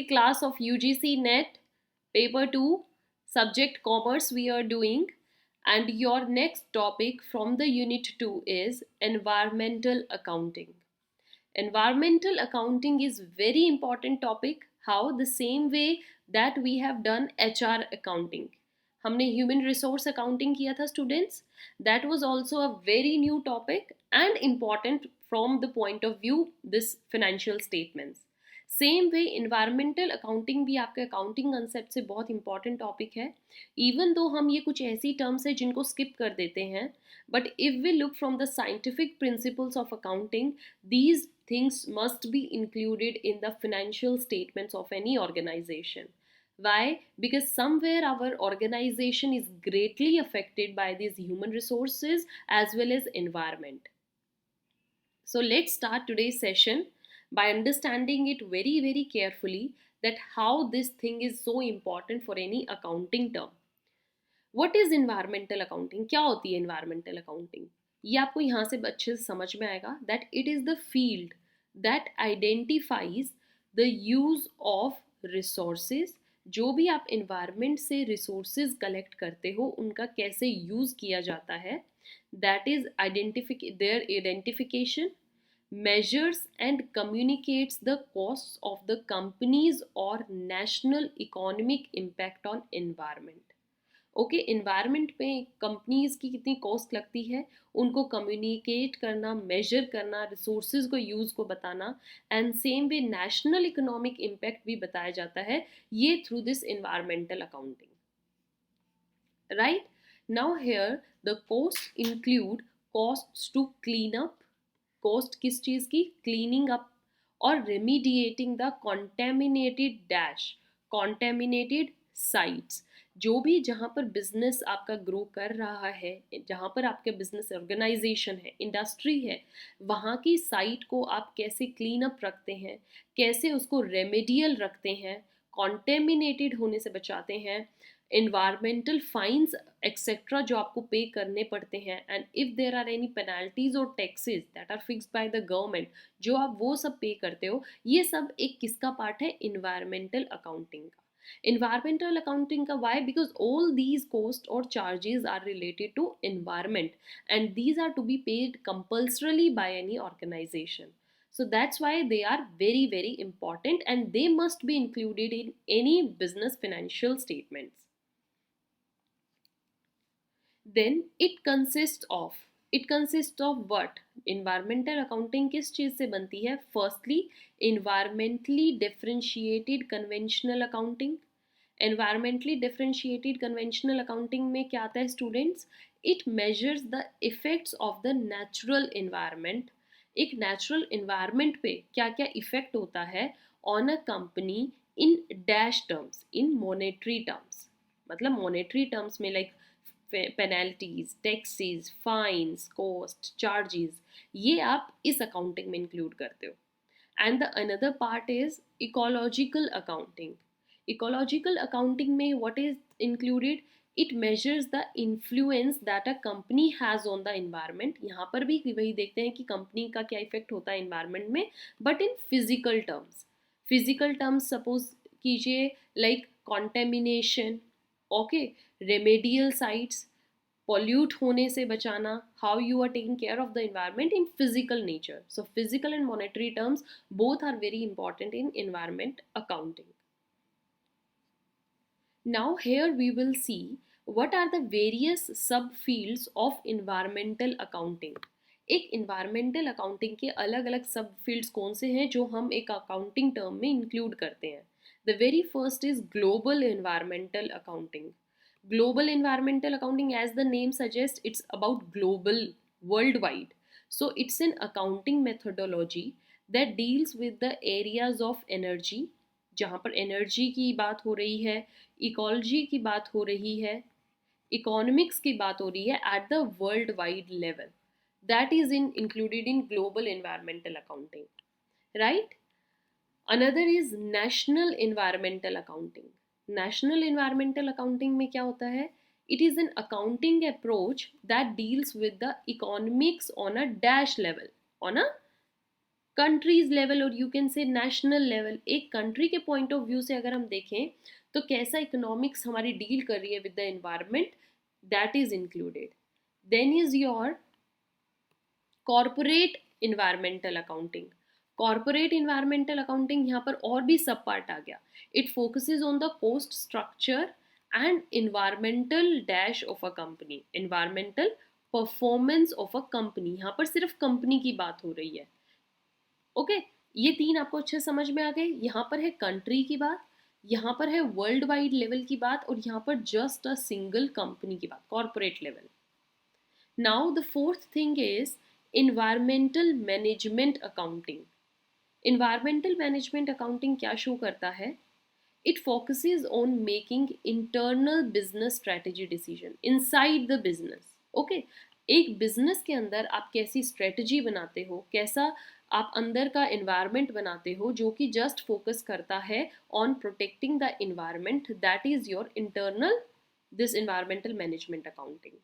class of UGC NET paper 2 subject commerce we are doing, and your next topic from the unit 2 is environmental accounting. Environmental accounting is very important topic. How? The same way that we have done HR accounting. हमने human resource accounting किया था students. That was also a very new topic and important from the point of view this financial statements. Same way environmental accounting भी आपके accounting concept से बहुत important topic है. Even though हम ये कुछ ऐसी टर्म्स है जिनको स्किप कर देते हैं, but if we look from the scientific principles of accounting, these things must be included in the financial statements of any organization. Why? Because somewhere our organization is greatly affected by these human resources as well as environment. So let's start today's session by understanding it very very carefully, that how this thing is so important for any accounting term. What is environmental accounting? क्या होती है environmental accounting? ये आपको यहाँ से अच्छे से समझ में आएगा that it is the field that identifies the use of resources. जो भी आप environment से resources collect करते हो उनका कैसे use किया जाता है, that is their identification, measures and communicates the costs of the companies or national economic impact on environment. Okay, environment पे कंपनीज की कितनी कॉस्ट लगती है उनको कम्युनिकेट करना, मेजर करना, रिसोर्सेज को यूज़ को बताना, and same way national economic impact भी बताया जाता है ये through this environmental accounting. Right now here the cost include cost to clean up. Cost किस चीज़ की? क्लीनिंग अप और remediating the contaminated dash contaminated sites. जो भी जहाँ पर बिजनेस आपका ग्रो कर रहा है, जहाँ पर आपके बिजनेस ऑर्गेनाइजेशन है, इंडस्ट्री है, वहाँ की साइट को आप कैसे क्लीन अप रखते हैं, कैसे उसको रेमेडियल रखते हैं, कॉन्टेमिनेटेड होने से बचाते हैं, इन्वायरमेंटल फाइन्स एक्सेट्रा जो आपको पे करने पड़ते हैं, and if there are any penalties और taxes that are fixed by the government, जो आप वो सब पे करते हो, ये सब एक किसका पार्ट है? इन्वायरमेंटल अकाउंटिंग का. Environmental accounting का why? Because all these costs or charges are related to environment and these are to be paid compulsorily by any organization. So that's why they are very very important and they must be included in any business financial statements. Then it consists of what? Environmental accounting किस चीज़ से बनती है? Firstly, environmentally differentiated conventional accounting. Environmentally differentiated conventional accounting में क्या आता है students? It measures the effects of the natural environment. एक natural environment पे क्या क्या effect होता है on a company in dash terms, in monetary terms. मतलब monetary terms में like penalties, taxes, fines, cost, charges, ये आप इस अकाउंटिंग में इंक्लूड करते हो. And the another part is ecological accounting. Ecological accounting में what is included? It measures the influence that a company has on the environment. यहाँ पर भी वही देखते हैं कि कंपनी का क्या इफेक्ट होता है इन्वायरमेंट में, but in physical terms. Physical terms suppose कीजिए like contamination, okay, remedial sites, pollute होने से बचाना, how you are taking care of the environment in physical nature. So physical and monetary terms both are very important in environment accounting. Now here we will see what are the various subfields of environmental accounting. एक environmental accounting के अलग अलग subfields कौन से हैं जो हम एक accounting term में include करते हैं. The very first is global environmental accounting. Global environmental accounting, as the name suggests, it's about global, worldwide. So it's an accounting methodology that deals with the areas of energy, जहाँ पर energy की बात हो रही है, ecology की बात हो रही है, इकोनॉमिक्स की बात हो रही है at the world wide level. That is included in global environmental accounting. Right. Another is national environmental accounting. National environmental accounting में क्या होता है? It is an accounting approach that deals with the economics on a dash level, on a countries level और you can say national level, एक country के point of view से अगर हम देखें तो कैसा इकोनॉमिक्स हमारी डील कर रही है with the environment, that is included. Then is your corporate environmental accounting. Corporate environmental accounting यहाँ पर और भी सब पार्ट आ गया. It focuses on the cost structure and environmental dash of a company, environmental performance of a company. यहाँ पर सिर्फ कंपनी की बात हो रही है. ओके, ये तीन आपको अच्छे समझ में आ गए. यहाँ पर है कंट्री की बात, यहाँ पर है वर्ल्ड वाइड लेवल की बात, और यहाँ पर जस्ट अ सिंगल कंपनी की बात, corporate level. Now the fourth thing is environmental management accounting. Environmental management accounting क्या शो करता है? It focuses on making internal business strategy decision inside the business. Okay, एक बिजनेस के अंदर आप कैसी स्ट्रेटजी बनाते हो, कैसा आप अंदर का एनवायरनमेंट बनाते हो जो कि जस्ट फोकस करता है on protecting the environment, that is your internal this environmental management accounting.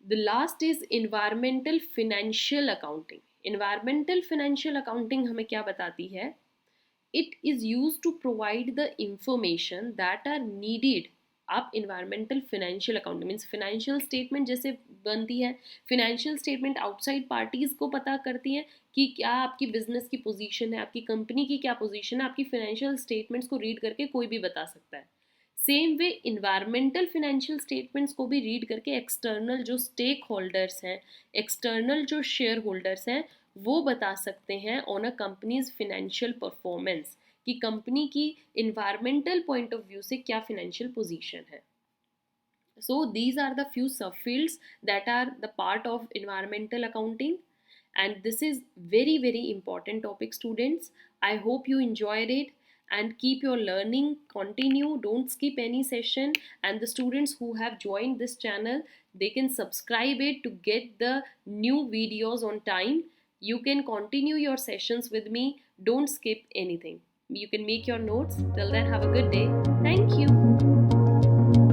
The last is environmental financial accounting. Environmental financial accounting हमें क्या बताती है? It is used to provide the information that are needed. आप environmental financial accounting means financial statement जैसे बनती है, financial statement outside parties को पता करती है कि क्या आपकी business की position है, आपकी company की क्या position है, आपकी financial statements को read करके कोई भी बता सकता है. Same way environmental financial statements को भी रीड करके एक्सटर्नल जो स्टेक होल्डर्स हैं, एक्सटर्नल जो शेयर होल्डर्स हैं, वो बता सकते हैं on a companies financial performance कि कंपनी की इन्वायरमेंटल पॉइंट ऑफ व्यू से क्या फिनेंशियल पोजीशन है. So these are the few subfields that are the part of environmental accounting, and this is very important topic, students. I hope you enjoyed it and keep your learning continue, don't skip any session. And the students who have joined this channel, they can subscribe it to get the new videos on time. You can continue your sessions with me, don't skip anything. You can make your notes. Till then, have a good day. Thank you.